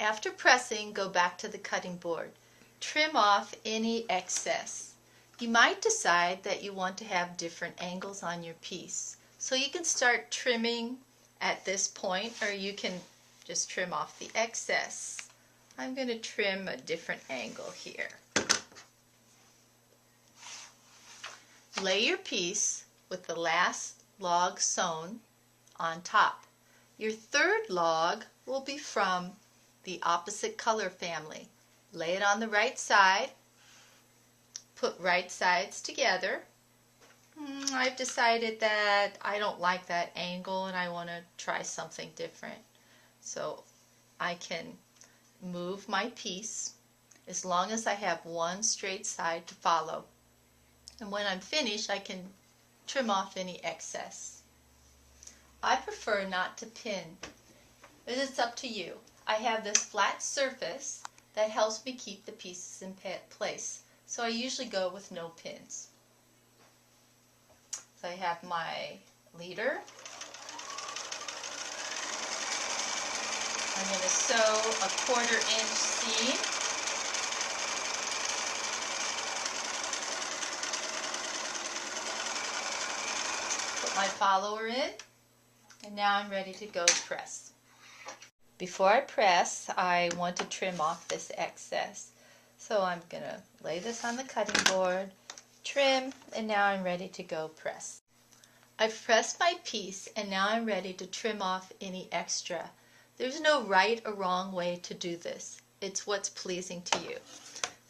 After pressing, go back to the cutting board. Trim off any excess. You might decide that you want to have different angles on your piece. So you can start trimming at this point, or you can just trim off the excess. I'm going to trim a different angle here. Lay your piece with the last log sewn on top. Your third log will be from the opposite color family. Lay it on the right side. Put right sides together. I've decided that I don't like that angle and I want to try something different. So I can move my piece as long as I have one straight side to follow. And when I'm finished, I can trim off any excess. I prefer not to pin, but it's up to you. I have this flat surface that helps me keep the pieces in place. So I usually go with no pins. So I have my leader. I'm going to sew a 1/4 inch seam. Put my follower in, and now I'm ready to go press. Before I press, I want to trim off this excess. So I'm going to lay this on the cutting board, trim, and now I'm ready to go press. I've pressed my piece and now I'm ready to trim off any extra. There's no right or wrong way to do this. It's what's pleasing to you.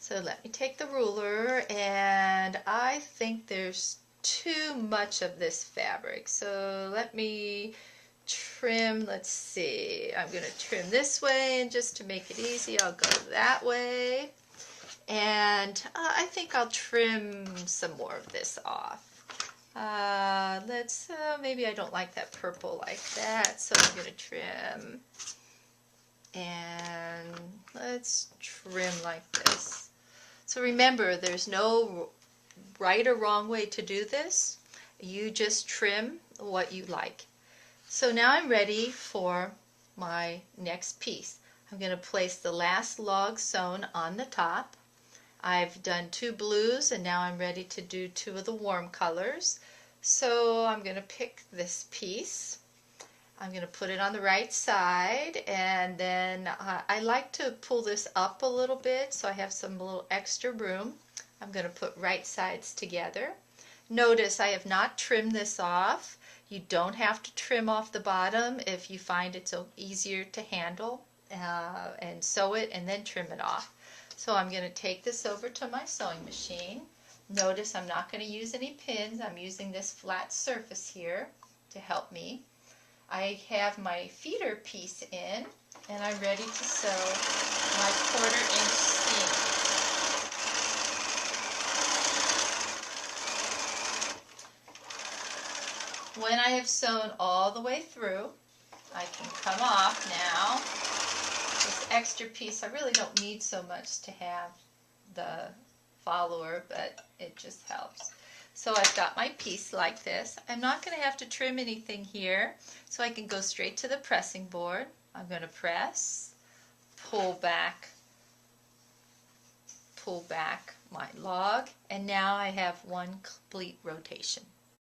So let me take the ruler, and I think there's too much of this fabric. So let me trim, let's see, I'm going to trim this way, and just to make it easy I'll go that way. And I think I'll trim some more of this off. Maybe I don't like that purple like that, so I'm going to trim. And let's trim like this. So remember, there's no right or wrong way to do this. You just trim what you like. So now I'm ready for my next piece. I'm going to place the last log sewn on the top. I've done 2 blues and now I'm ready to do 2 of the warm colors. So I'm going to pick this piece. I'm going to put it on the right side, and then I like to pull this up a little bit so I have some little extra room. I'm going to put right sides together. Notice I have not trimmed this off. You don't have to trim off the bottom if you find it's easier to handle, and sew it and then trim it off. So I'm going to take this over to my sewing machine. Notice I'm not going to use any pins. I'm using this flat surface here to help me. I have my feeder piece in, and I'm ready to sew my 1/4 inch seam. When I have sewn all the way through, I can come off now. This extra piece, I really don't need so much to have the follower, but it just helps. So I've got my piece like this. I'm not going to have to trim anything here, so I can go straight to the pressing board. I'm going to press, pull back my log, and now I have one complete rotation.